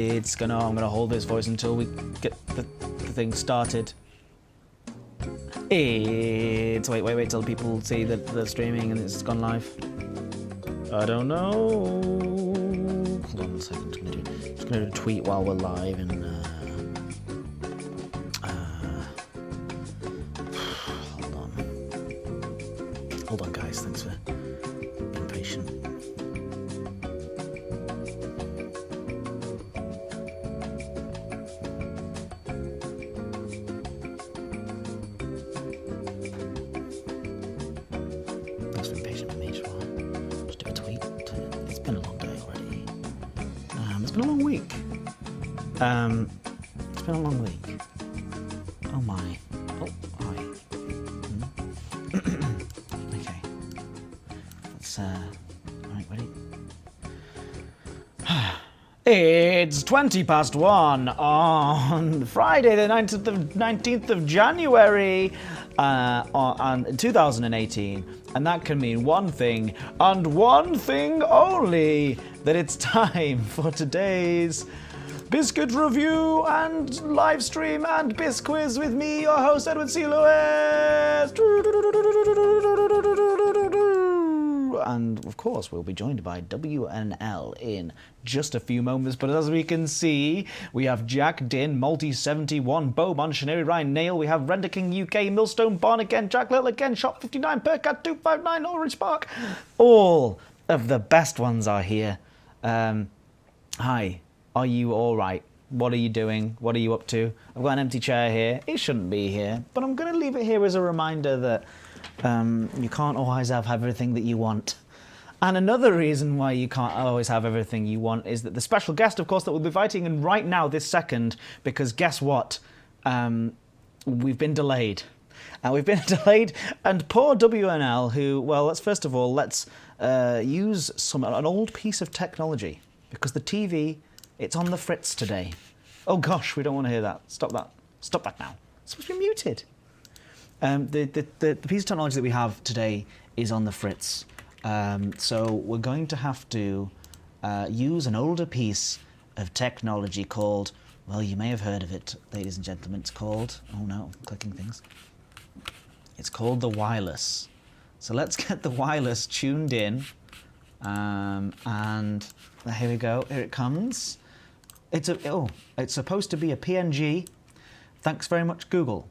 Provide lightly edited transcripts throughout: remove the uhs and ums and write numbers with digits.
I'm gonna hold this voice until we get the thing started. Wait till people see that they're streaming and it's gone live. I don't know. Hold on a second. I'm just gonna do a tweet while we're live and hold on guys, thanks for being patient. It's been a long week. Oh my. Oh, hi. Okay. Let's, alright, ready? It's 1:20 on Friday, the 19th of January, on 2018. And that can mean one thing, and one thing only, that it's time for today's Biscuit review and live stream and Bisquiz with me, your host, S02E55. And of course, we'll be joined by WNL in just a few moments. But as we can see, we have Jack Din, Multi71, Bowman, Shaneri, Ryan Nail. We have Render King UK, Millstone, Barn again, Jack Little again, Shop 59, Percat 259, Orange Spark. All of the best ones are here. Hi. Are you all right? What are you doing? What are you up to? I've got an empty chair here. It shouldn't be here, but I'm going to leave it here as a reminder that you can't always have everything that you want. And another reason why you can't always have everything you want is that the special guest, of course, that we'll be inviting in right now, this second, because guess what? We've been delayed. We've been delayed, and poor WNL, who, well, let's use an old piece of technology, because the TV... It's on the fritz today. Oh gosh, we don't want to hear that. Stop that. Stop that now. It's supposed to be muted. The piece of technology that we have today is on the fritz. So we're going to have to use an older piece of technology called, well, you may have heard of it, ladies and gentlemen. It's called, oh no, I'm clicking things. It's called the wireless. So let's get the wireless tuned in. And here we go. Here it comes. It's supposed to be a PNG. Thanks very much, Google.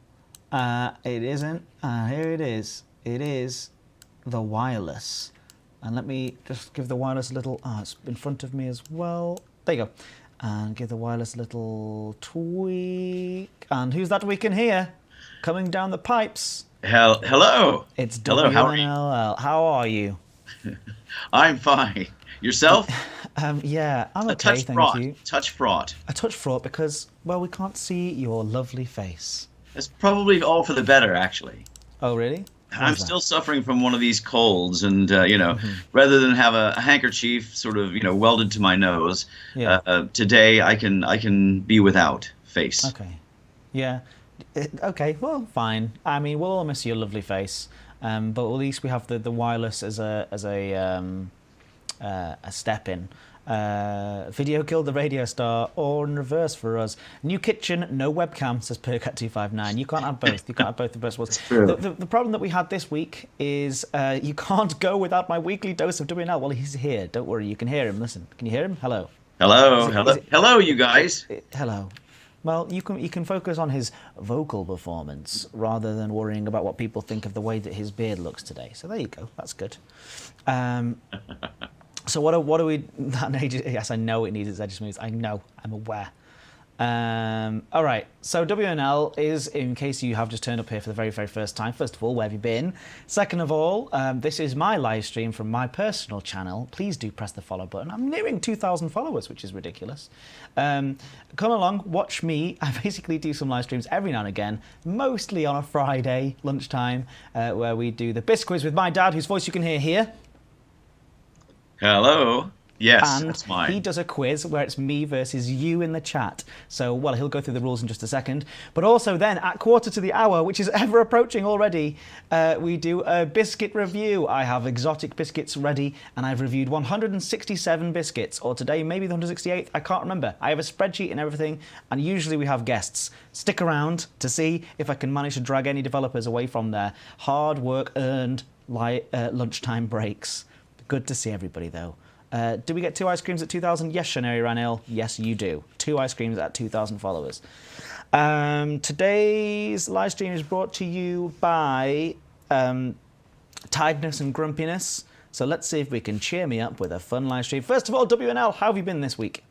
It isn't. Here it is. It is the wireless. And let me just give the wireless a little... it's in front of me as well. There you go. And give the wireless a little tweak. And who's that we can hear? Coming down the pipes. Hello. It's Hello, WNLL. How are you? I'm fine. Yourself? Yeah, I'm okay, thank you. Touch fraught. A touch fraught because, well, we can't see your lovely face. It's probably all for the better, actually. Oh, really? I'm still suffering from one of these colds, and rather than have a handkerchief sort of welded to my nose, today I can be without face. Okay. Yeah. Okay. Well, fine. I mean, we'll all miss your lovely face, but at least we have the wireless as a step in. Video killed the radio star, or in reverse for us. New kitchen, no webcam, says Percat259. You can't have both. You can't have both the best ones. The problem that we had this week is you can't go without my weekly dose of WNL. Well, he's here. Don't worry. You can hear him. Listen. Can you hear him? Hello. Hello. Hello, you guys. Hello. Well, you can focus on his vocal performance rather than worrying about what people think of the way that his beard looks today. So there you go. That's good. So what are we? Yes, I know it needs its edges smooth. I know. I'm aware. All right. So WNL is, in case you have just turned up here for the very, very first time. First of all, where have you been? Second of all, this is my live stream from my personal channel. Please do press the follow button. I'm nearing 2,000 followers, which is ridiculous. Come along, watch me. I basically do some live streams every now and again, mostly on a Friday lunchtime, where we do the Biscuits with my dad, whose voice you can hear here. Hello. Yes, and that's mine. he does a quiz where it's me versus you in the chat. So, well, he'll go through the rules in just a second. But also then, at quarter to the hour, which is ever approaching already, we do a biscuit review. I have exotic biscuits ready, and I've reviewed 167 biscuits. Or today, maybe the 168th, I can't remember. I have a spreadsheet and everything, and usually we have guests. Stick around to see if I can manage to drag any developers away from their hard work earned lunchtime breaks. Good to see everybody, though. Do we get 2 ice creams at 2,000? Yes, Shaneri Ranil. Yes, you do. 2 ice creams at 2,000 followers. Today's live stream is brought to you by Tiredness and Grumpiness. So let's see if we can cheer me up with a fun live stream. First of all, WNL, how have you been this week?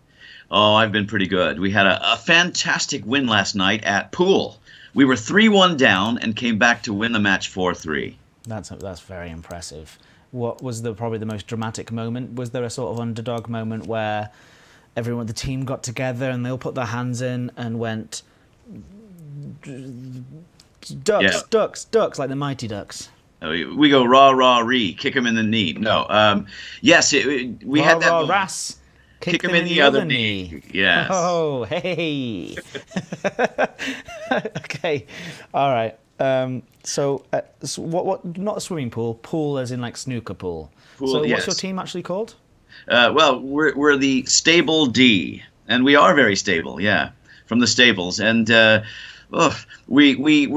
Oh, I've been pretty good. We had a fantastic win last night at pool. We were 3-1 down and came back to win the match 4-3. That's very impressive. What was probably the most dramatic moment? Was there a sort of underdog moment where the team got together and they all put their hands in and went ducks, like the Mighty Ducks? We go rah rah ree, kick him in the knee. No, yes, we had that. Rah ras, kick him in the other knee. Yes. Oh, hey. Okay, all right. So what? Not a swimming pool. Pool as in like snooker pool. So yes. What's your team actually called? Well, we're the Stable D, and we are very stable. Yeah, from the stables, and we're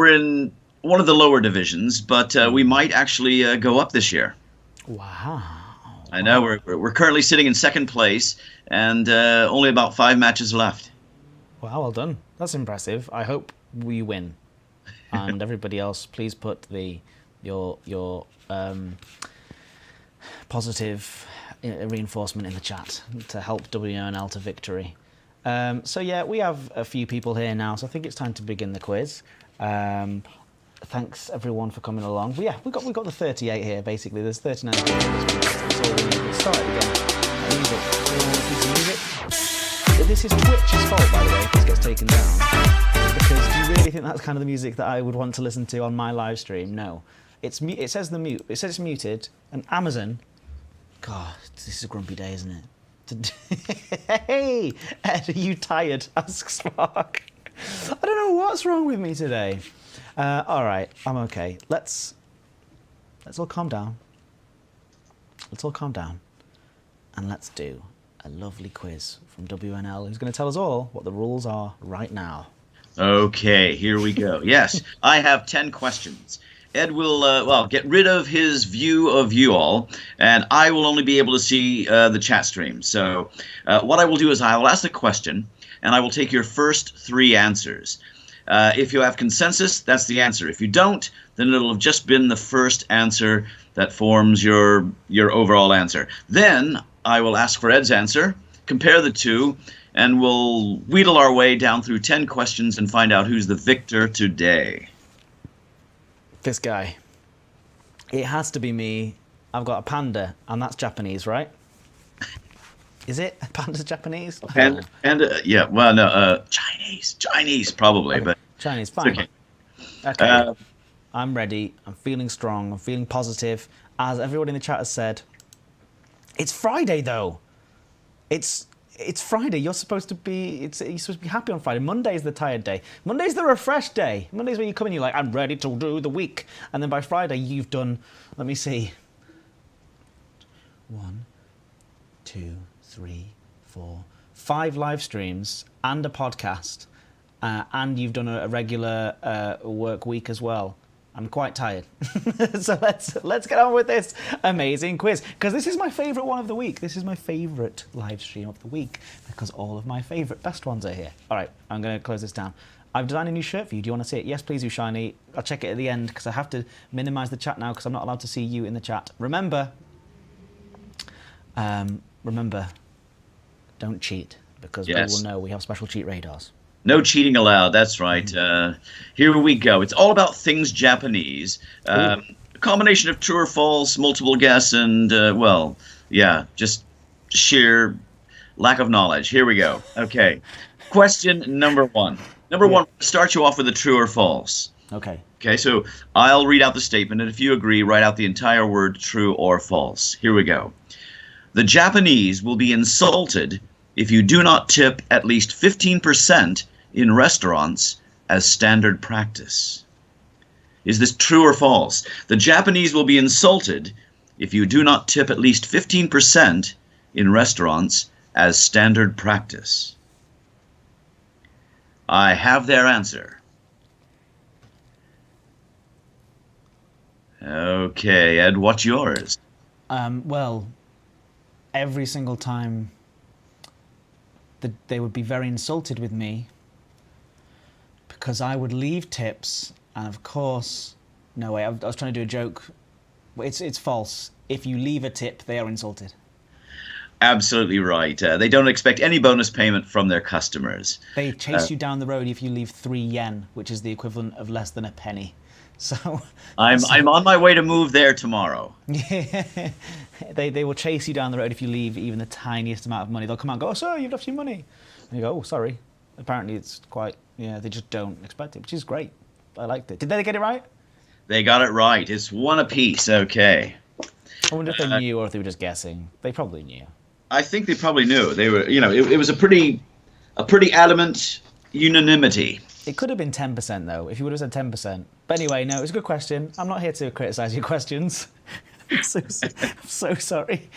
in one of the lower divisions, but we might actually go up this year. Wow. I know we're currently sitting in second place, and only about 5 matches left. Wow, well done. That's impressive. I hope we win. And everybody else, please put your positive reinforcement in the chat to help WNL to victory. So yeah, we have a few people here now, so I think it's time to begin the quiz. Thanks everyone for coming along. But yeah, we got the 38 here basically. There's 39. So we'll start again. Music. This is Twitch's fault, by the way, if this gets taken down. Because do you really think that's kind of the music that I would want to listen to on my live stream? No. It says it's muted, and Amazon... God, this is a grumpy day, isn't it? Hey, Ed, are you tired? Asks Spark. I don't know what's wrong with me today. All right, I'm okay. Let's all calm down. Let's all calm down, and let's do a lovely quiz from WNL, who's going to tell us all what the rules are right now. Okay, here we go. Yes, I have 10 questions. Ed will, get rid of his view of you all, and I will only be able to see the chat stream. So what I will do is I will ask the question, and I will take your first 3 answers. If you have consensus, that's the answer. If you don't, then it'll have just been the first answer that forms your overall answer. Then I will ask for Ed's answer, compare the two, and we'll wheedle our way down through 10 questions and find out who's the victor today. This guy. It has to be me. I've got a panda, and that's Japanese, right? Is it? Panda's Japanese? Panda, yeah, well, no, Chinese probably, okay. But Chinese, fine. Okay, I'm ready. I'm feeling strong. I'm feeling positive. As everybody in the chat has said, it's Friday, though. It's Friday. You're supposed to be happy on Friday. Monday's the tired day. Monday's the refreshed day. Monday's where you come in, you're like, I'm ready to do the week. And then by Friday, you've done, let me see, 1, 2, 3, 4, 5 live streams and a podcast. And you've done a regular work week as well. I'm quite tired. So let's get on with this amazing quiz. Because this is my favourite one of the week. This is my favourite live stream of the week. Because all of my favourite best ones are here. All right, I'm going to close this down. I've designed a new shirt for you. Do you want to see it? Yes, please do, Shiny. I'll check it at the end because I have to minimise the chat now because I'm not allowed to see you in the chat. Remember, don't cheat because we will know we have special cheat radars. No cheating allowed, that's right. Here we go. It's all about things Japanese. A combination of true or false, multiple guess, and, just sheer lack of knowledge. Here we go. Okay. Question number 1. Number 1, start you off with a true or false. Okay. Okay, so I'll read out the statement, and if you agree, write out the entire word true or false. Here we go. The Japanese will be insulted if you do not tip at least 15% in restaurants as standard practice. Is this true or false? The Japanese will be insulted if you do not tip at least 15% in restaurants as standard practice. I have their answer. Okay, Ed, what's yours? Well, every single time they would be very insulted with me because I would leave tips, and of course, no way, I was trying to do a joke. It's false. If you leave a tip, they are insulted. Absolutely right. They don't expect any bonus payment from their customers. They chase you down the road if you leave 3 yen, which is the equivalent of less than a penny. So I'm on my way to move there tomorrow. Yeah, they will chase you down the road if you leave even the tiniest amount of money. They'll come out and go, "Oh, sir, you've left your money." And you go, "Oh, sorry." Apparently, it's quite, they just don't expect it, which is great. I liked it. Did they get it right? They got it right. It's one apiece. Okay. I wonder if they knew or if they were just guessing. They probably knew. I think they probably knew. They were, it was a pretty adamant unanimity. It could have been 10% though, if you would have said 10%. But anyway, no, it was a good question. I'm not here to criticise your questions. I'm so sorry.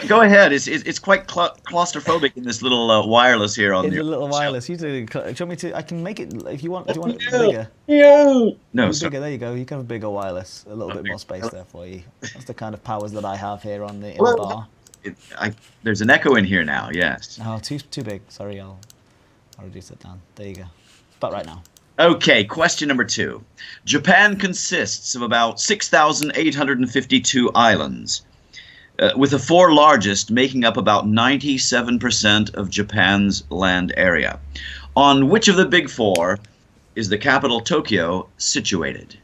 Go ahead. It's quite claustrophobic in this little wireless here on the your little wireless. Do you want me to? I can make it if you want. Do you want it bigger? No, bigger. There you go. You can have a bigger wireless. A little bit more space there for you. That's the kind of powers that I have here on the bar. There's an echo in here now. Yes. Oh, too big. Sorry, I'll reduce it down. There you go. About right now. Okay, question number 2. Japan consists of about 6,852 islands, with the 4 largest making up about 97% of Japan's land area. On which of the big 4 is the capital Tokyo situated?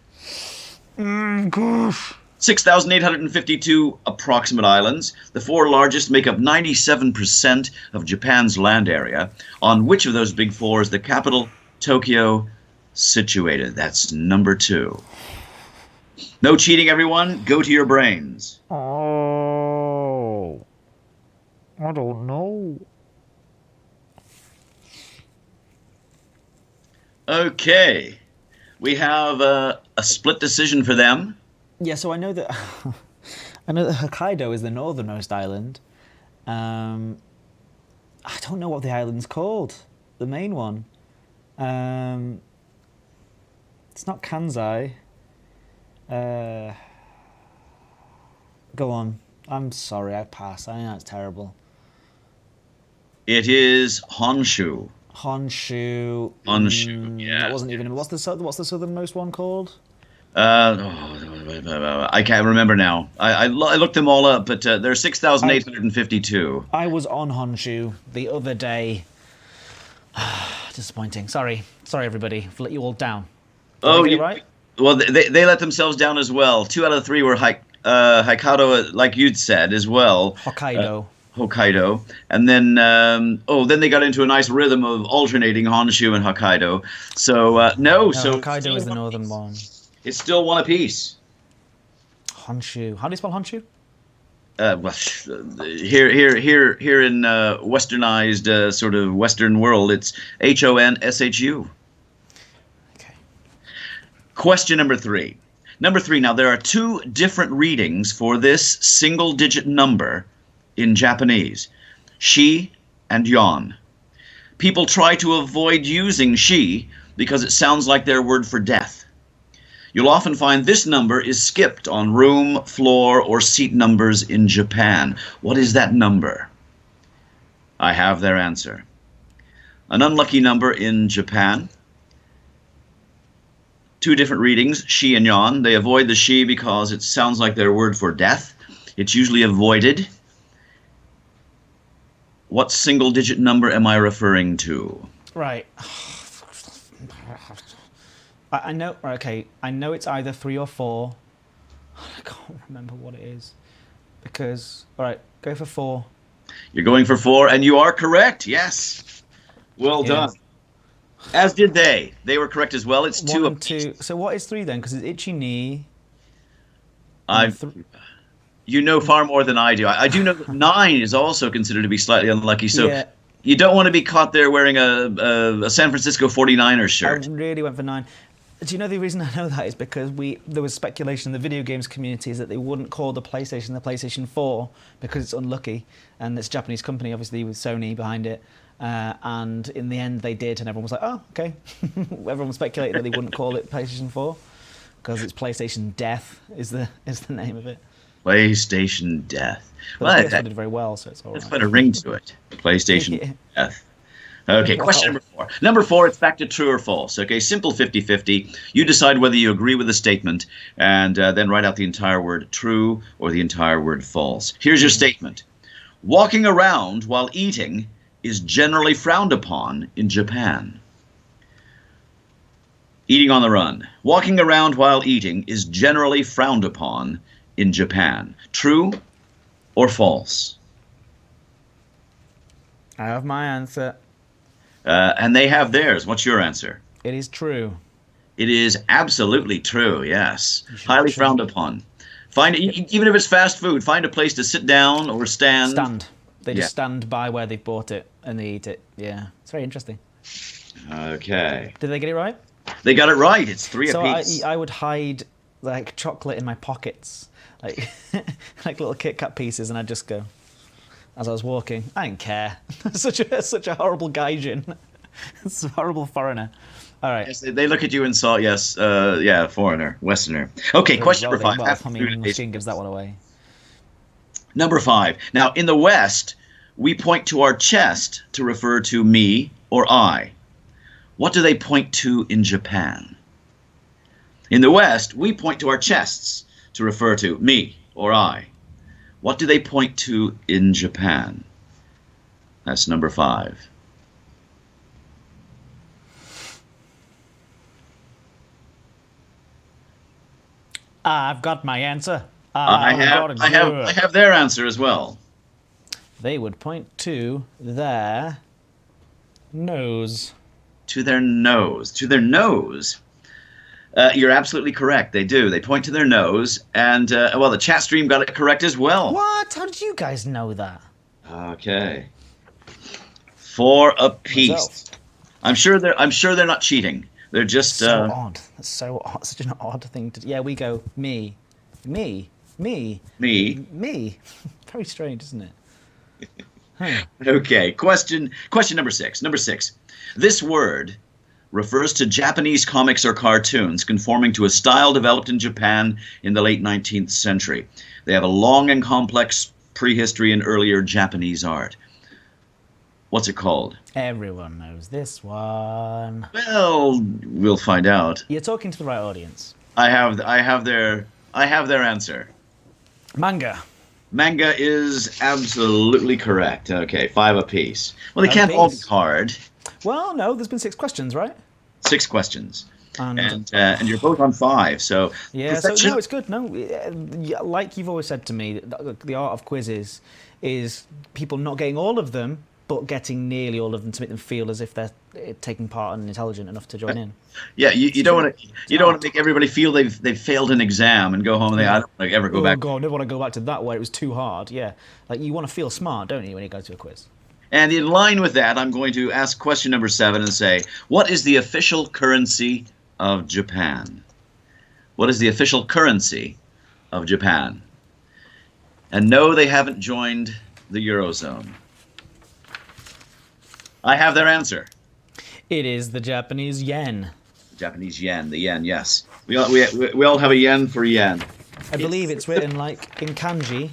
Gosh. 6,852 approximate islands. The 4 largest make up 97% of Japan's land area. On which of those big 4 is the capital Tokyo situated? That's number 2. No cheating, everyone. Go to your brains. Oh, I don't know. Okay. We have a split decision for them. Yeah, so I know that Hokkaido is the northernmost island. I don't know what the island's called. The main one. It's not Kansai. Go on. I'm sorry, I pass. I know it's terrible. It is Honshu. Honshu. Yeah. That wasn't even. What's the southernmost one called? I can't remember now. I looked them all up, but there are 6,852. I was on Honshu the other day. Disappointing. Sorry, everybody. I've let you all down. Did right? Well, they let themselves down as well. 2 out of the 3 were Hokkaido, like you'd said, as well. Hokkaido. And then, then they got into a nice rhythm of alternating Honshu and Hokkaido. So, no. So Hokkaido is the northern one. It's still one apiece. Honshu. How do you spell Honshu? Well, here in westernized sort of Western world, it's Honshu. Okay. Question number 3. Number 3. Now there are 2 different readings for this single-digit number in Japanese: shi and yon. People try to avoid using shi because it sounds like their word for death. You'll often find this number is skipped on room, floor, or seat numbers in Japan. What is that number? I have their answer. An unlucky number in Japan. 2 different readings, shi and yon. They avoid the shi because it sounds like their word for death. It's usually avoided. What single-digit number am I referring to? Right. I know. Okay, I know it's either 3 or 4. I can't remember what it is because. All right, go for 4. You're going for 4, and you are correct. Yes. Well done. As did they. They were correct as well. It's 2 and 2. So what is 3 then? Because it's ichi ni. You know far more than I do. I do know that 9 is also considered to be slightly unlucky. So Yeah. you don't want to be caught there wearing a San Francisco 49ers shirt. I really went for 9. Do you know the reason I know that is because there was speculation in the video games communities that they wouldn't call the PlayStation 4 because it's unlucky, and it's a Japanese company, obviously, with Sony behind it. And in the end, they did, and everyone was like, "Oh, okay." Everyone speculated that they wouldn't call it PlayStation 4 because it's PlayStation Death is the name of it. PlayStation Death. But Well, the PS4 did very well, so it's all right. Let's put a ring to it. PlayStation Yeah. Death. Okay, Wow. question number 4. Number 4, it's back to true or false. Okay, simple 50-50. You decide whether you agree with the statement, and then write out the entire word true or the entire word false. Here's your statement. Walking around while eating is generally frowned upon in Japan. Eating on the run. Walking around while eating is generally frowned upon in Japan. True or false? I have my answer. And they have theirs. What's your answer? It is true. It is absolutely true, yes. You should- Highly frowned upon. Find even if it's fast food, find a place to sit down or stand. Stand. They just Yeah. stand by where they've bought it and they eat it. Yeah, it's very interesting. Okay. Did they get it right? They got it right. It's 3 So apiece. I would hide like chocolate in my pockets, like like little Kit Kat pieces, and I'd just go as I was walking. I didn't care. such a horrible gaijin. It's a horrible foreigner. All right. Yes, they look at you and saw, yes, yeah, foreigner, Westerner. Okay, question number 5. Well, I mean, machine gives that one away. Number 5. Now, in the West, we point to our chest to refer to me or I. What do they point to in Japan? In the West, we point to our chests to refer to me or I. What do they point to in Japan? That's number 5. I've got my answer. I got it. have their answer as well. They would point to their nose. To their nose. To their nose. You're absolutely correct. They do. They point to their nose, and well, the chat stream got it correct as well. What? How did you guys know that? Okay. 4 apiece. Myself. I'm sure they're not cheating. They're just So odd. That's so odd. Such an odd thing to. Yeah, we go me. me. Very strange, isn't it? Okay. Question number 6. Number 6. This word refers to Japanese comics or cartoons conforming to a style developed in Japan in the late 19th century. They have a long and complex prehistory in earlier Japanese art. What's it called? Everyone knows this one. Well, we'll find out. You're talking to the right audience. I have their answer. Manga. Manga is absolutely correct. Okay, 5 apiece. Well, they can't all be hard. Well, no, there's been 6 questions, right? 6 questions. And you're both on 5, so yeah, so no, it's good. No, like you've always said to me, the art of quizzes is people not getting all of them, but getting nearly all of them to make them feel as if they're taking part and intelligent enough to join in. Yeah, you don't want to make everybody feel they've failed an exam and go home and they I don't want to ever go back. Oh God, I never want to go back to that where it was too hard. Yeah, like you want to feel smart, don't you, when you go to a quiz? And in line with that, I'm going to ask question number 7 and say, what is the official currency of Japan? What is the official currency of Japan? And no, they haven't joined the Eurozone. I have their answer. It is the Japanese yen. Japanese yen, the yen, yes. We all have a yen for yen. I believe it's written like in kanji.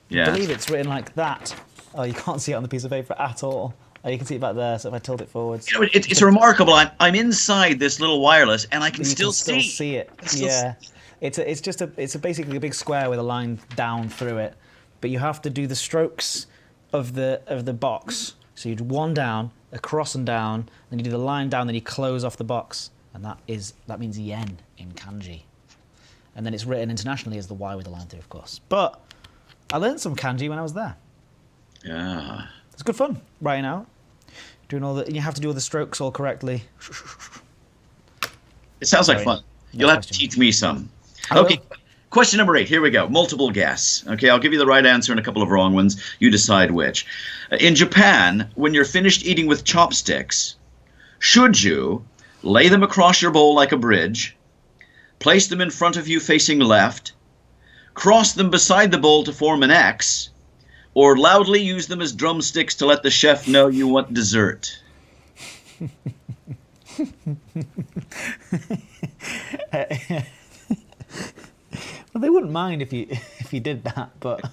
Yeah. I believe it's written like that. Oh, you can't see it on the piece of paper at all. Oh, you can see it back there, so if I tilt it forwards. You know, it's remarkable. I'm inside this little wireless, and I can still see it. Yeah, it's basically a big square with a line down through it, but you have to do the strokes of the box. So you do one down, across and down, then you do the line down, then you close off the box, and that means yen in kanji, and then it's written internationally as the Y with the line through, of course. But I learned some kanji when I was there. Yeah. It's good fun, writing out, doing all the. You have to do all the strokes all correctly. It sounds like fun. You'll have to question. teach me some. Okay. Question number 8. Here we go. Multiple guess. Okay, I'll give you the right answer and a couple of wrong ones. You decide which. In Japan, when you're finished eating with chopsticks, should you lay them across your bowl like a bridge, place them in front of you facing left, cross them beside the bowl to form an X, or loudly use them as drumsticks to let the chef know you want dessert? Well, they wouldn't mind if you did that, but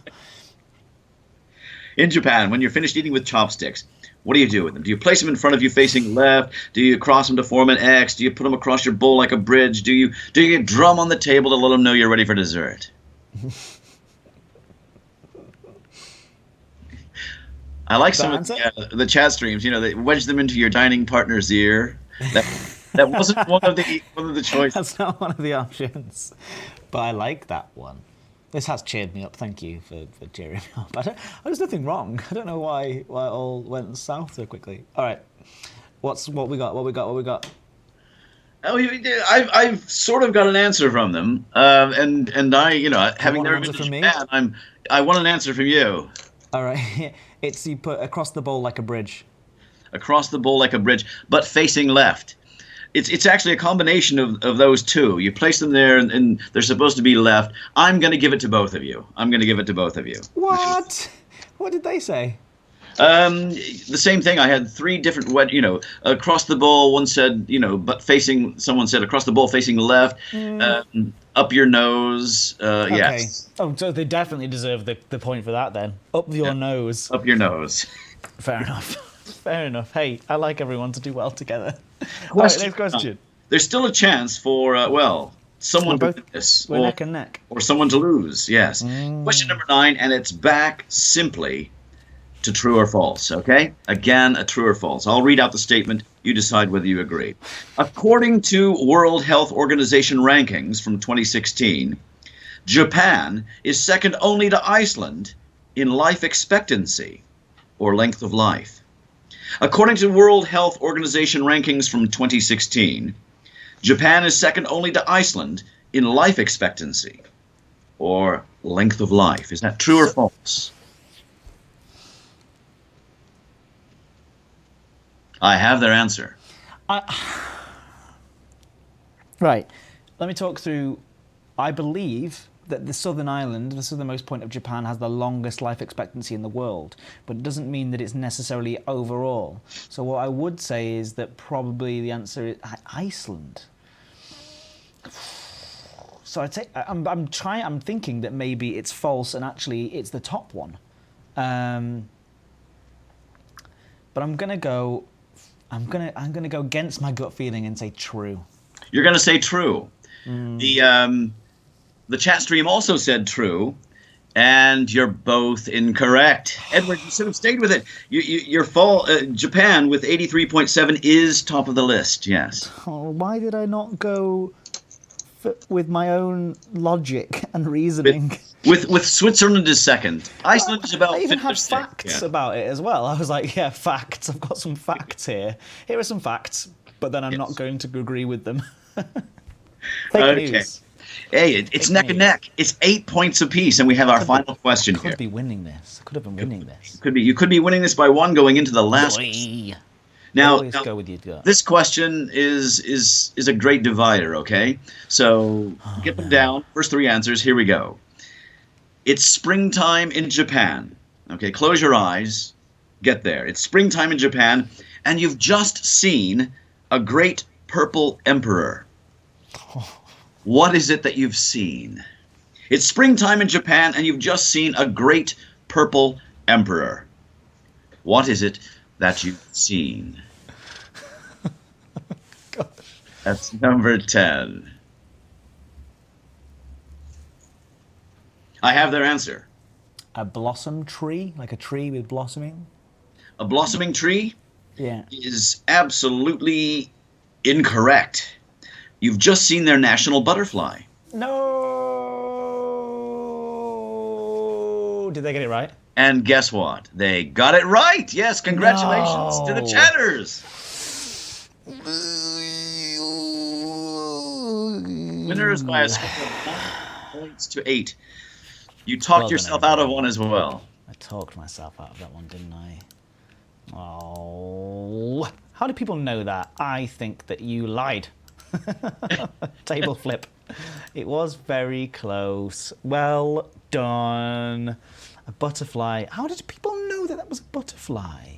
In Japan, when you're finished eating with chopsticks, what do you do with them? Do you place them in front of you facing left? Do you cross them to form an X? Do you put them across your bowl like a bridge? Do you drum on the table to let them know you're ready for dessert? I like some of the chat streams. You know, they wedge them into your dining partner's ear. That wasn't one of the choices. That's not one of the options. But I like that one. This has cheered me up. Thank you for cheering me up. There's nothing wrong. I don't know why it all went south so quickly. All right. What we got? Oh, I've sort of got an answer from them, and I, having never been to Japan, I want an answer from you. All right. It's you put across the bowl like a bridge. Across the bowl like a bridge, but facing left. It's actually a combination of those two. You place them there, and they're supposed to be left. I'm going to give it to both of you. What? What did they say? The same thing. I had 3 different across the bowl. One said, but facing. Someone said across the bowl facing left. Up your nose. Okay. Yes. Oh, so they definitely deserve the point for that then. Up your nose. Up your nose. Fair enough. Fair enough. Hey, I like everyone to do well together. All right, next question. There's still a chance for, someone to win this. We're neck and neck. Or someone to lose, yes. Question number 9, and it's back simply to true or false, okay? Again, a true or false. I'll read out the statement. You decide whether you agree. According to World Health Organization rankings from 2016, Japan is second only to Iceland in life expectancy or length of life. According to World Health Organization rankings from 2016, Japan is second only to Iceland in life expectancy or length of life. Is that true or false? I have their answer. Right. Let me talk through. I believe that the southernmost point of Japan, has the longest life expectancy in the world, but it doesn't mean that it's necessarily overall. So what I would say is that probably the answer is Iceland. So I'm thinking that maybe it's false and actually it's the top one. But I'm gonna go against my gut feeling and say true. You're gonna say true. The chat stream also said true, and you're both incorrect. Edward, you should have stayed with it. Your Japan with 83.7 is top of the list. Yes. Oh, why did I not go with my own logic and reasoning? With Switzerland is second. Iceland is about. I even had facts about it as well. I was like, yeah, facts. I've got some facts here. Here are some facts, but then I'm not going to agree with them. Fake news. Hey, it's neck and neck. It's 8 points apiece, and we have our final question here. Could be winning this. Could have been winning this. You could be winning this by 1 going into the last. Now, go with your gut. This question is a great divider. Okay, so get them down. First 3 answers. Here we go. It's springtime in Japan. Okay, close your eyes. Get there. It's springtime in Japan, and you've just seen a great purple emperor. What is it that you've seen? It's springtime in Japan, and you've just seen a great purple emperor. What is it that you've seen? Gosh. That's number 10. I have their answer. A blossom tree, like a tree with blossoming? A blossoming tree? Yeah. Is absolutely incorrect. You've just seen their national butterfly. No! Did they get it right? And guess what? They got it right. Yes, congratulations to the chatters. Winners by a score of points to 8. You talked yourself out of one as well. I talked myself out of that one, didn't I? Oh. How do people know that? I think that you lied. Table flip. It was very close. Well done. A butterfly. How did people know that that was a butterfly?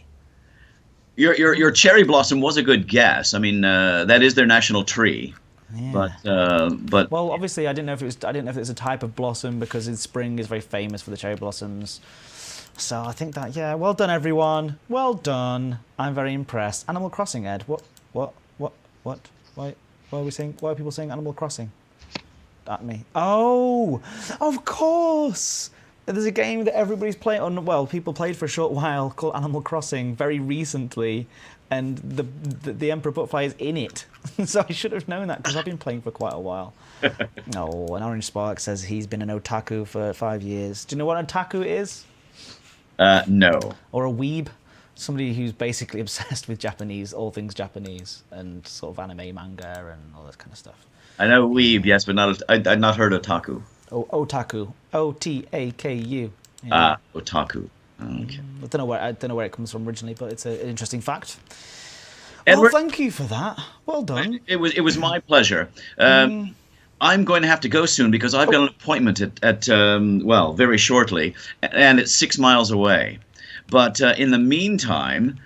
Your cherry blossom was a good guess. I mean, that is their national tree. Yeah. But well, obviously, I didn't know if it was a type of blossom because spring is very famous for the cherry blossoms. So I think that well done everyone. Well done. I'm very impressed. Animal Crossing, Ed. What? Why are we saying? Why are people saying Animal Crossing? At me. Oh, of course. There's a game that everybody's playing on. Well, people played for a short while called Animal Crossing very recently, and the Emperor Butterfly is in it. So I should have known that because I've been playing for quite a while. Oh, and Orange Spark says he's been an otaku for 5 years. Do you know what an otaku is? No. Or a weeb? Somebody who's basically obsessed with Japanese, all things Japanese, and sort of anime, manga, and all that kind of stuff. I know weeb, yes, but I'd not heard otaku. Oh, otaku. O-T-A-K-U. Yeah. Otaku. Okay. I don't know where it comes from originally, but it's an interesting fact. Edward, well, thank you for that. Well done. It was my pleasure. I'm going to have to go soon because I've got an appointment at very shortly, and it's 6 miles away. But in the meantime,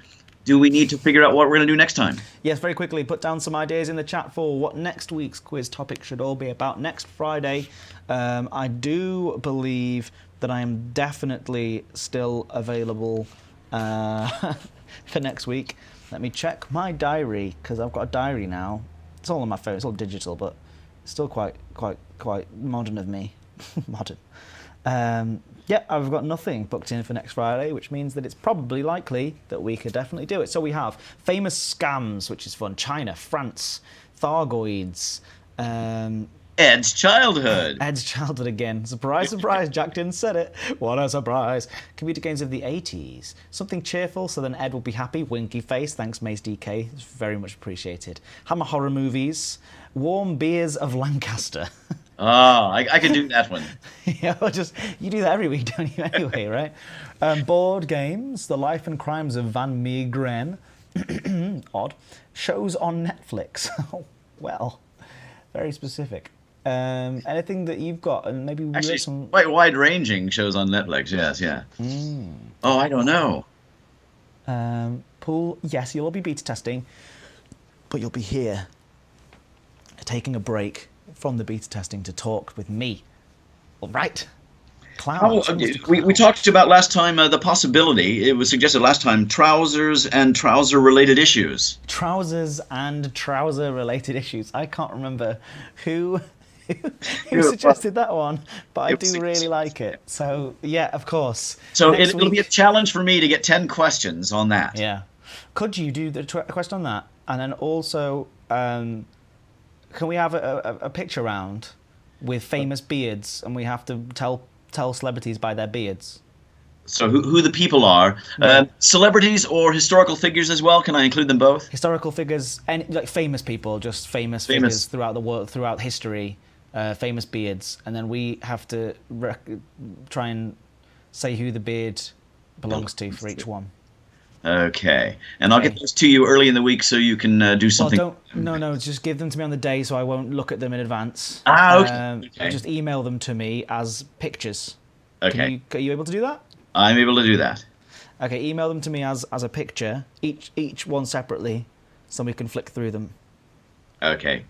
do we need to figure out what we're going to do next time? Yes, very quickly, put down some ideas in the chat for what next week's quiz topic should all be about. Next Friday, I do believe that I am definitely still available for next week. Let me check my diary, because I've got a diary now. It's all on my phone, it's all digital, but it's still quite modern of me. Modern. Yeah, I've got nothing booked in for next Friday, which means that it's probably likely that we could definitely do it. So we have famous scams, which is fun. China, France, Thargoids. Ed's childhood. Ed's childhood again. Surprise, surprise, Jack didn't said it. What a surprise. Computer games of the 80s. Something cheerful, so then Ed will be happy. Winky face, thanks Mace DK. It's very much appreciated. Hammer horror movies. Warm beers of Lancaster. Oh, I can do that one. Yeah, you do that every week, don't you, anyway, right? Board games, The Life and Crimes of Van Meegeren. Odd. Shows on Netflix. Oh, well, very specific. Anything that you've got, and maybe we actually some quite wide-ranging shows on Netflix. Yes, yeah. Oh, I don't know. Pool, yes, you'll all be beta testing, but you'll be here, taking a break from the beta testing to talk with me. All right. Clowns. We talked about last time the possibility, it was suggested last time, trousers and trouser-related issues. Trousers and trouser-related issues. I can't remember who suggested that one, but I do really like it. So, yeah, of course. So it'll be a challenge for me to get 10 questions on that. Yeah. Could you do the question on that? And then also, can we have a picture round with famous beards, and we have to tell celebrities by their beards? So who the people are? Celebrities or historical figures as well? Can I include them both? Historical figures, like famous people, just famous figures throughout the world, throughout history, famous beards, and then we have to try and say who the beard belongs to for each one. Okay, and I'll get those to you early in the week so you can do something. Well, no, just give them to me on the day so I won't look at them in advance. Okay. Just email them to me as pictures. Okay. Are you able to do that? I'm able to do that. Okay, email them to me as a picture, each one separately, so we can flick through them. Okay.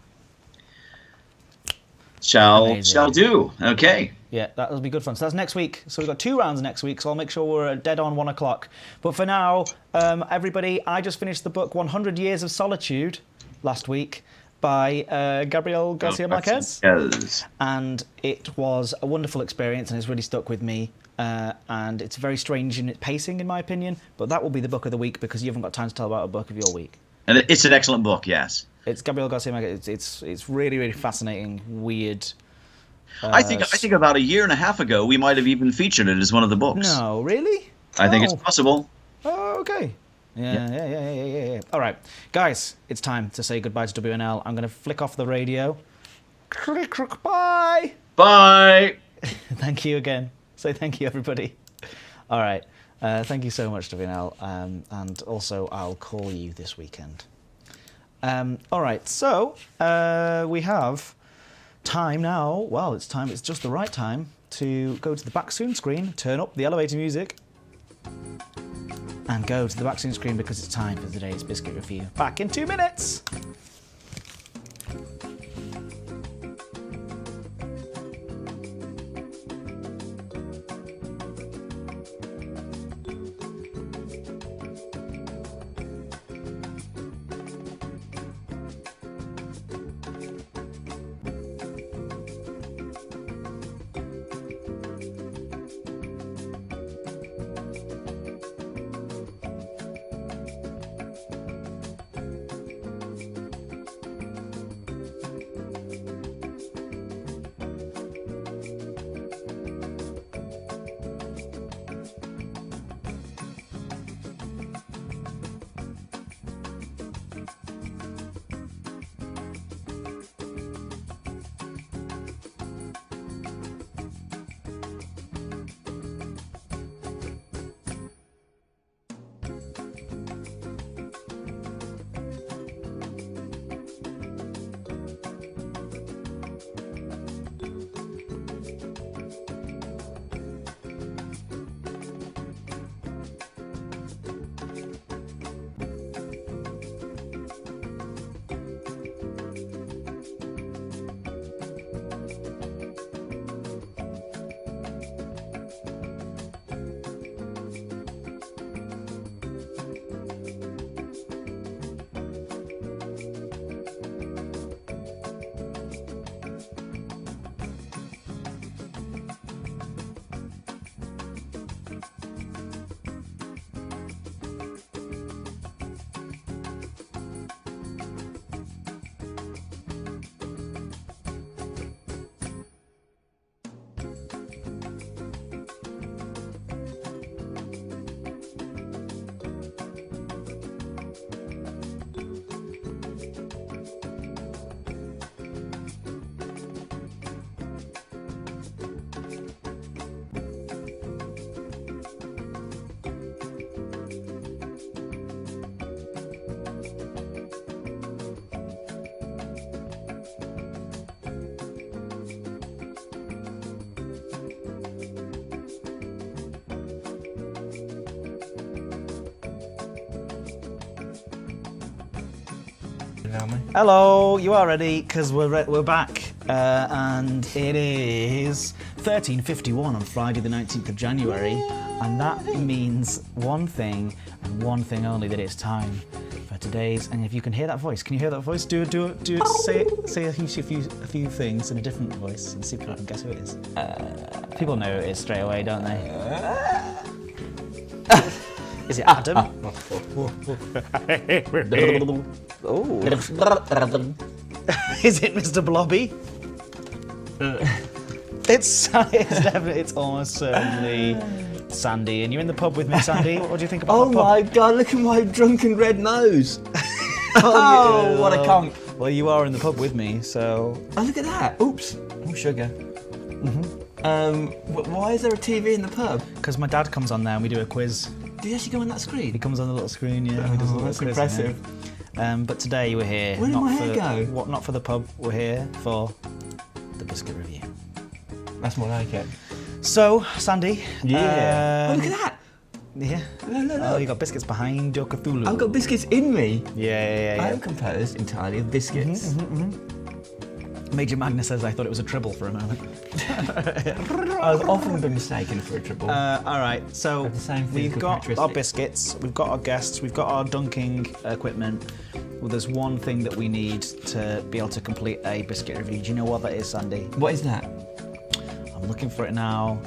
Shall do. Okay. Yeah, that'll be good fun. So that's next week. So we've got 2 rounds next week, so I'll make sure we're dead on 1 o'clock. But for now, everybody, I just finished the book 100 Years of Solitude last week by Gabriel Garcia Marquez. Yes. And it was a wonderful experience, and it's really stuck with me. And it's very strange in its pacing, in my opinion. But that will be the book of the week because you haven't got time to tell about a book of your week. And it's an excellent book, yes. It's Gabriel Garcia Marquez. It's really, really fascinating, weird. I think about a year and a half ago we might have even featured it as one of the books. No, really? I think it's possible. Oh, okay. Yeah. All right, guys, it's time to say goodbye to WNL. I'm going to flick off the radio. Bye. Bye. Thank you again. Say thank you, everybody. All right. Thank you so much, Davina. And also, I'll call you this weekend. All right. So we have time now. Well, it's time. It's just the right time to go to the back soon screen, turn up the elevator music, and go to the back soon screen because it's time for today's biscuit review. Back in 2 minutes. Hello, you are ready because we're back, and it is 13:51 on Friday, the 19th of January, and that means one thing and one thing only: that it's time for today's. And if you can hear that voice, can you hear that voice? Do it. Say a few things in a different voice and see if you can guess who it is. People know who it is straight away, don't they? Is it Adam? Oh. Is it Mr. Blobby? It's almost certainly Sandy, and you're in the pub with me, Sandy. What do you think about the pub? Oh my god, look at my drunken red nose. Oh, what a cunt. Well, you are in the pub with me, so... Oh, look at that. Oops. Oh, sugar. Why is there a TV in the pub? Because my dad comes on there and we do a quiz. Did he actually go on that screen? He comes on the little screen, yeah. He does a little that's quiz, impressive. Yeah. But today we're here. Where did my hair go? Not for the pub, we're here for the biscuit review. That's more like it. So, Sandy. Yeah. Oh, look at that. Yeah. Look. Oh, you got biscuits behind your Cthulhu. I've got biscuits in me. Yeah. I am composed entirely of biscuits. Major Magnus says I thought it was a tribble for a moment. I've often been mistaken for a tribble. All right, so the same we've got our characteristics. biscuits, we've got our guests, we've got our dunking equipment. Well, there's one thing that we need to be able to complete a biscuit review. Do you know what that is, Sandy? What is that? I'm looking for it now.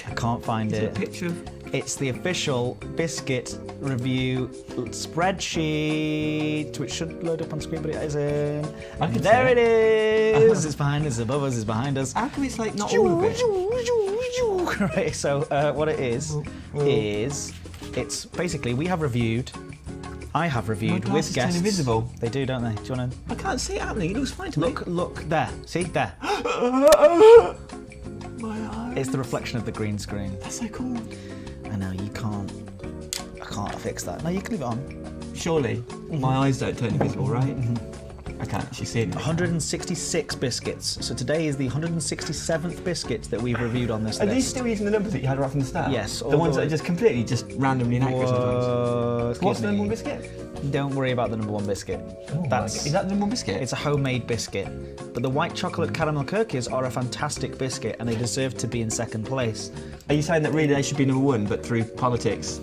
I can't find Is it. it a picture of... It's the official biscuit review spreadsheet, which should load up on screen, but it isn't. I can There see it is. It's behind us, above us, it's behind us. How come it's like not all of it? Right, so what it is it's basically I have reviewed My with glasses turn guests. invisible. They do, don't they? Do you want to I can't see it happening. It looks fine to me. look there? See there? It's the reflection of the green screen. That's so cool. I know, I can't fix that. No, you can leave it on. Surely, my eyes don't turn invisible, right? I can't actually see it. 166 biscuits. So today is the 167th biscuit that we've reviewed on this Are list. these still using the numbers that you had right from the start? Yes. The ones that are just completely, just randomly inaccurate sometimes. What's the number one biscuit? Don't worry about the number one biscuit. Is that the number one biscuit? It's a homemade biscuit. But the white chocolate caramel cookies are a fantastic biscuit and they deserve to be in second place. Are you saying that really they should be number one, but through politics?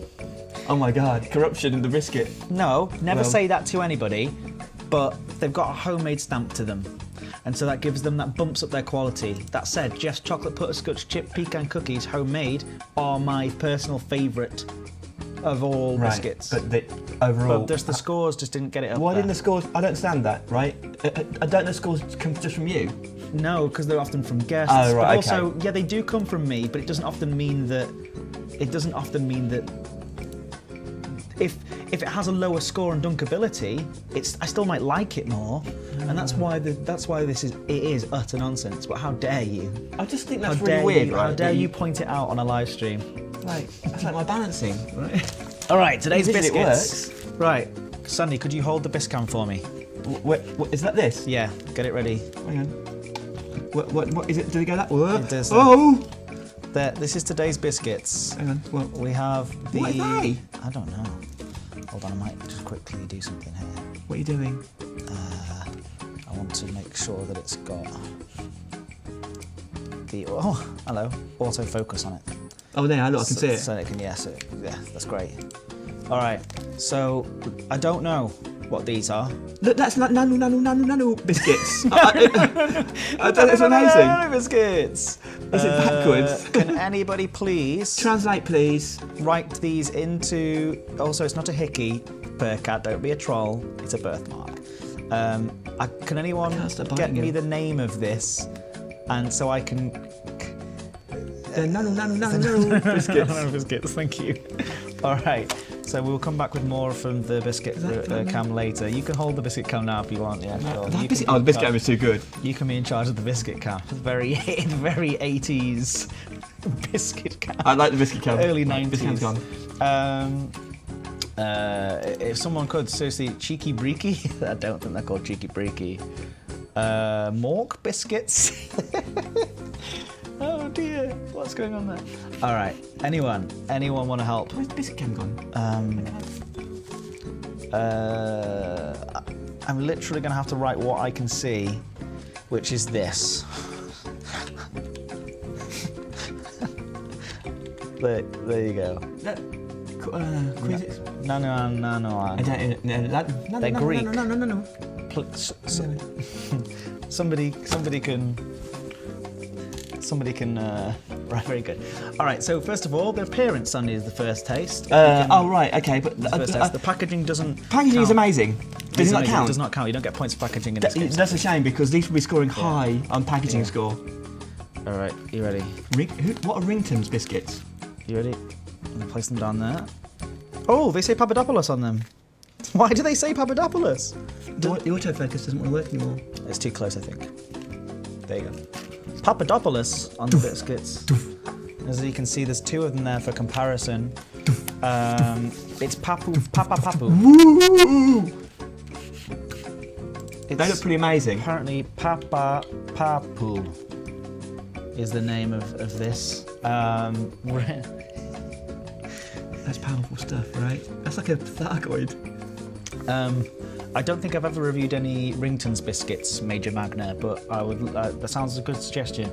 Oh my God, corruption in the biscuit. No, never say that to anybody, but they've got a homemade stamp to them. And so that gives them, that bumps up their quality. That said, Jeff's chocolate butterscotch chip pecan cookies, homemade, are my personal favourite of all biscuits. But overall... But just the scores just didn't get it up Why there. didn't the scores... I don't understand that, right? I don't know scores come just from you. No, because they're often from guests. Oh, right, but also, okay. yeah, they do come from me, but it doesn't often mean that... If it has a lower score on dunkability, I still might like it more, and that's why it is utter nonsense. But how dare you? I just think that's really weird, right? How dare you point it out on a live stream? Like, that's like my balancing, right? All right, today's Usually it biscuits. Right, Sandy, could you hold the biscam for me? What, is that this? Yeah, get it ready. Hang on. What is it? Did it go that way? It does. Oh! This is today's biscuits. Hang on. What? We have the... What are they? I don't know. Hold on, I might just quickly do something here. What are you doing? I want to make sure that it's got the... Oh, hello. Autofocus on it. Oh, there, look, I can see it. So it can, yeah, that's great. All right, so I don't know what these are. Look, that's like nano biscuits. That's amazing. Nano biscuits. Is it backwards? Can anybody please Translate, please. write these into... Also, it's not a hickey, Percat, don't be a troll. It's a birthmark. Can anyone get me the name of this? And so I can... Nano biscuits. Nano biscuits, thank you. All right, so we'll come back with more from the biscuit cam later. You can hold the biscuit cam now if you want. Yeah, sure. The biscuit cam is too good. You can be in charge of the biscuit cam. Very 80s biscuit cam. I like the biscuit cam. Early 90s. Biscuit cam's gone. If someone could, seriously, cheeky breaky. I don't think they're called cheeky breaky. Mork biscuits. Oh dear, what's going on there? All right, anyone want to help? Where's the biscuit cam gone? I'm literally going to have to write what I can see, which is this. there you go. No. I don't know. They're Greek. No. Somebody can. Right, very good. All right. So first of all, the appearance, Sandy, is the first taste. Oh right, okay, but The packaging doesn't. packaging is amazing. Does it not count? It does not count. You don't get points for packaging in this case. That's a shame because these will be scoring high on packaging score. All right. You ready? What are Rington's biscuits? You ready? I'm gonna place them down there. Oh, they say Papadapoulos on them. Why do they say Papadapoulos? The autofocus doesn't want to work anymore. It's too close, I think. There you go. Papadopoulos on the biscuits. As you can see, there's two of them there for comparison. It's Papapapu. They look pretty amazing. Apparently, Papapapu is the name of this. That's powerful stuff, right? That's like a Thargoid. I don't think I've ever reviewed any Rington's biscuits, Major Magna, but I would. That sounds a good suggestion.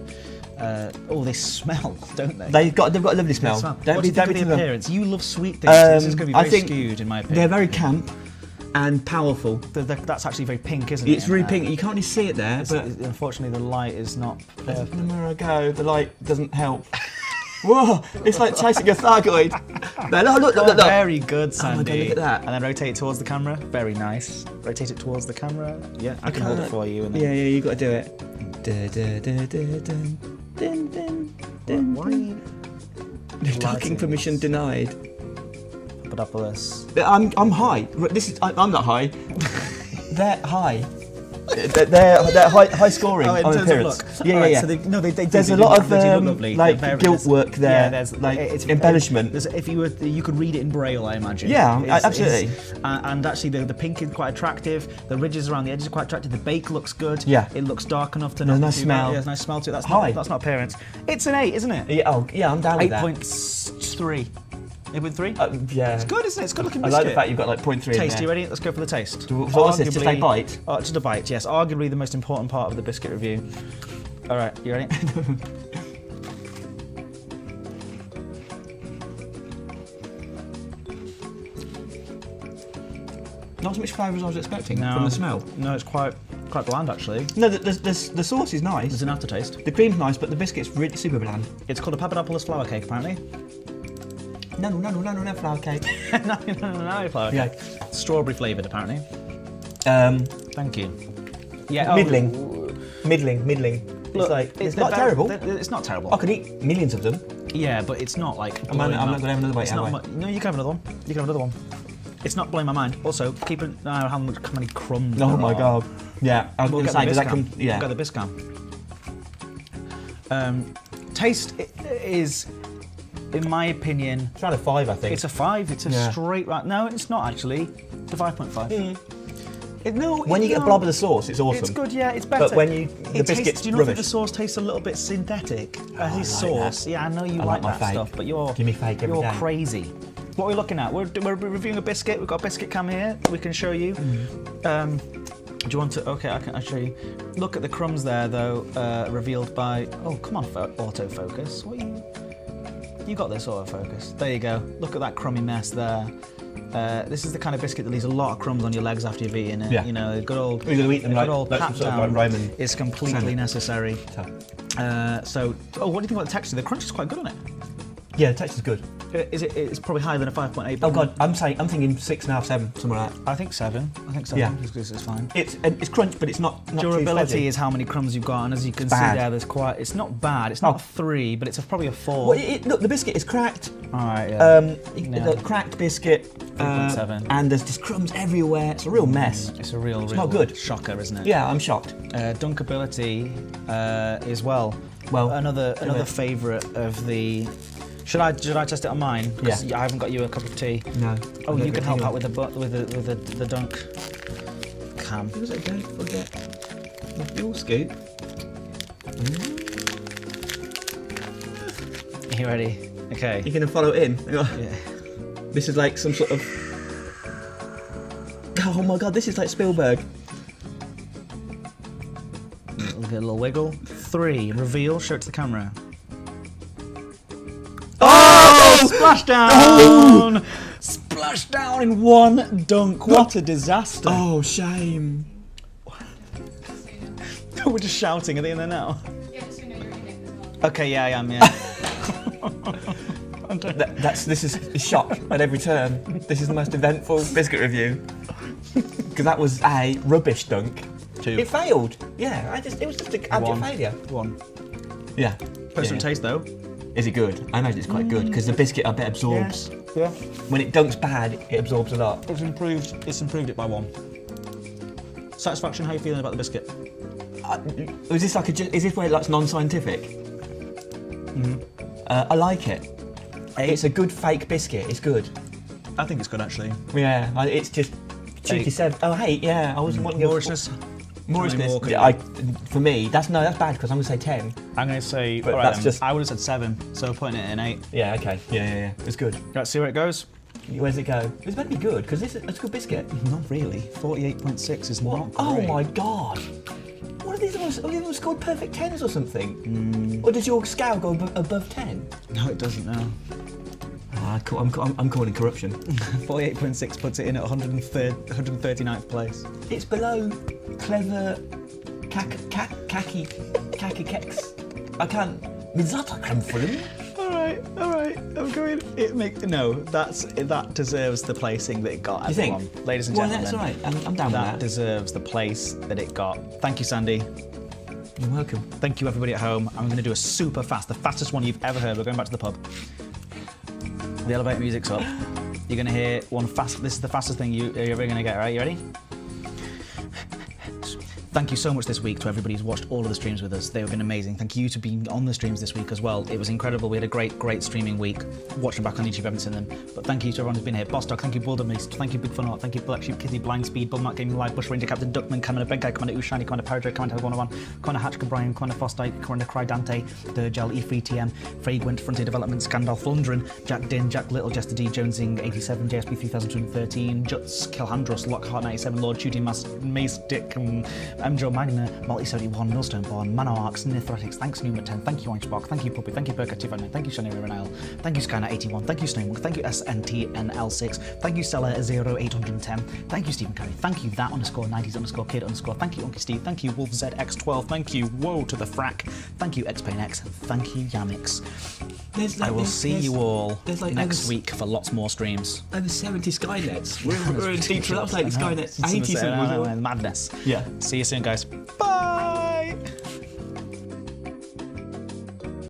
They smell, don't they? They've got a lovely smell. Don't be the appearance. You love sweet things. This is going to be very skewed, in my opinion. They're very camp and powerful. That's actually very pink, isn't it? It's really pink. You can't really see it there, but unfortunately the light is not perfect. Everywhere I go, the light doesn't help. Whoa! It's like chasing a Thargoid. No, look. Very good, Sandy. Oh my God, look at that. And then rotate it towards the camera. Very nice. Rotate it towards the camera. Yeah, I can hold it for you. And then... Yeah, you got to do it. Why? Docking permission denied. Papadopoulos. I'm high. I'm not high. They're high. they're high scoring Oh, in on terms appearance. of look. Yeah, Alright, yeah. So There's a lot of they do look lovely. like They're gilt work there, Yeah, like it's embellishment. If you could read it in Braille, I imagine. Yeah, absolutely. And actually, the pink is quite attractive. The ridges around the edges are quite attractive. The bake looks good. Yeah. It looks dark enough to There's not nice be too smell. bad. Yeah, there's a nice smell to it. That's High. not appearance. It's an 8, isn't it? Yeah, I'm down with that. 8.3. 8.3? Yeah. It's good, isn't it? It's good looking I biscuit. like the fact you've got like 0.3 in Taste, there. you ready? Let's go for the taste. So what's this, just a bite? Just a bite, yes. Arguably the most important part of the biscuit review. All right, you ready? Not as much flavour as I was expecting No. from the smell. No, it's quite bland actually. No, the sauce is nice. There's an aftertaste. The cream's nice, but the biscuit's really super bland. It's called a Papadapoulos flour cake, apparently. No, flour cake. no, flour Yeah. cake. Strawberry flavoured, apparently. Thank you. Yeah. Middling. Middling. Look, It's not terrible. It's not terrible. I could eat millions of them. Yeah, but it's not like. I'm not blowing going to have another bite, It's am not I? no, you can have another one. You can have another one. It's not blowing my mind. Also, keep an eye on how many crumbs. Oh there my are. god. Yeah, I was We'll going to get say, the does that Biscam. come? Yeah. We'll get the Biscam. Taste is, in my opinion, It's around a 5, I think. it's a 5. It's a straight right. No, it's not actually. It's a 5.5. When you get a blob of the sauce, it's awesome. It's good, yeah. It's better. But when the biscuit's do you not think rubbish. the sauce tastes a little bit synthetic? I As like sauce, that. yeah. I know you I like like my that fake. stuff, but you're Give me fake every you're day. crazy. What are we looking at? We're reviewing a biscuit. We've got a biscuit cam here. We can show you. Do you want to? Okay, I'll show you. Look at the crumbs there, though, revealed by. Oh, come on, autofocus. What you got this autofocus? There you go. Look at that crummy mess there. This is the kind of biscuit that leaves a lot of crumbs on your legs after you've eaten it. Yeah. You know, a good old. We're going to eat them a like, good old like pat some sort of down like Roman. is completely sandwich. necessary. What do you think about the texture? The crunch is quite good on it. Yeah, the texture's good. It's probably higher than a 5.8. Oh god, I'm thinking 6.5, 7, somewhere like that. I think 7. Yeah. It's fine. It's crunch, but it's not too Durability fudgy. is how many crumbs you've got, and as you can see Bad. there, there's quite. It's not bad. It's not a 3, but it's probably a 4. Well, look, the biscuit is cracked. All right. Yeah. The cracked biscuit. 3.7. And there's just crumbs everywhere. It's a real mess. It's a real not good. shocker, isn't it? Yeah, I'm shocked. Dunkability as well. Well, another favourite of the. Should I test it on mine? 'Cause Yeah. I haven't got you a cup of tea. No. Oh, you can help out with the dunk cam. Who was it again? Forget. Your scoop. Are you ready? Okay. You're gonna follow it in. Yeah. This is like some sort of. Oh my god, this is like Spielberg. Give it a little wiggle. 3. Reveal. Show it to the camera. Oh! Splashdown! Splashdown in one dunk. What a disaster. Oh, shame. We're just shouting. Are they in there now? Yeah, just so you know you're in it as well. Okay, yeah, I am, yeah. This is a shock at every turn. This is the most eventful biscuit review. Because that was a rubbish dunk. 2. It failed. Yeah, it was just an abject 1. failure. 1. Yeah. Personal taste, though. Is it good? I imagine it's quite good because the biscuit I bet absorbs. Yeah. When it dunks bad, it absorbs a lot. It's improved it by 1. Satisfaction, how are you feeling about the biscuit? Is this where it's non-scientific? I like it. It's a good fake biscuit. It's good. I think it's good, actually. Yeah, it's just cheeky 7. Oh, hey, yeah, I was wanting Moorishness. Moorishness. Johnny Yeah, for me, that's bad because I'm gonna say 10. I'm going to say, But all right, that's then. just- I would have said 7, so putting it in 8. Yeah, okay. Yeah. It's good. Let's see where it goes. Where's it go? It's meant to be good because it's a good biscuit. Not really. 48.6 is not great. Oh my god. What are these ones? Are these ones scored perfect 10s or something? Or does your scale go above 10? No, it doesn't, no. I'm calling corruption. 48.6 puts it in at 139th place. It's below clever khaki keks. I can't. Mizzata creme for them. All right. I'm going. That deserves the placing that it got. You think? Everyone. Ladies and Well, gentlemen. that's all right. I'm down with That that. deserves the place that it got. Thank you, Sandy. You're welcome. Thank you, everybody at home. I'm going to do a super fast, the fastest one you've ever heard. We're going back to the pub. The elevator music's up. You're going to hear one fast. This is the fastest thing you're ever going to get. Right? You ready? Thank you so much this week to everybody who's watched all of the streams with us. They've been amazing. Thank you to being on the streams this week as well. It was incredible. We had a great streaming week. Watch them back on YouTube, haven't seen them. But thank you to everyone who's been here. Boss Dog, thank you, Bulldog, thank you, Big Fun Art, thank you, Black Sheep, Kitty, Blind Speed, Bullmark Gaming Live, Bush Ranger, Captain Duckman, Commander Big Guy, Commander Ushani, Commander Paradrake, Commander 101, Commander Hatchka Brian, Commander Fostite, Commander Cry Dante, Durgel, E3TM, Fragrant, Frontier Development, Scandal, Flundrin, Jack Din, Jack Little, Jester D, Jonesing, 87, JSP 3213, Juts, Kilhandros, Lockhart 97, Lord Shooting Mace Dick, Joe Magna, Multi 71, Millstone Born, Manoarx, Nithratics, thanks Numa 10, thank you Orangebach, thank you Puppy, thank you Burka 259, thank you Shani Renile, thank you Skynet 81, thank you Snowmunk, thank you SNTNL6, thank you Stella 0810, thank you Stephen Curry, thank you that _ 90s _ kid _ thank you Unky Steve, thank you Wolf ZX12, thank you Woe to the Frack, thank you XPainX, and thank you Yamix. I will see you all next week for lots more streams. Over 70 Skynets. We're in deep. That was like Skynet 80 something. Madness. Yeah. See you soon, guys. Bye.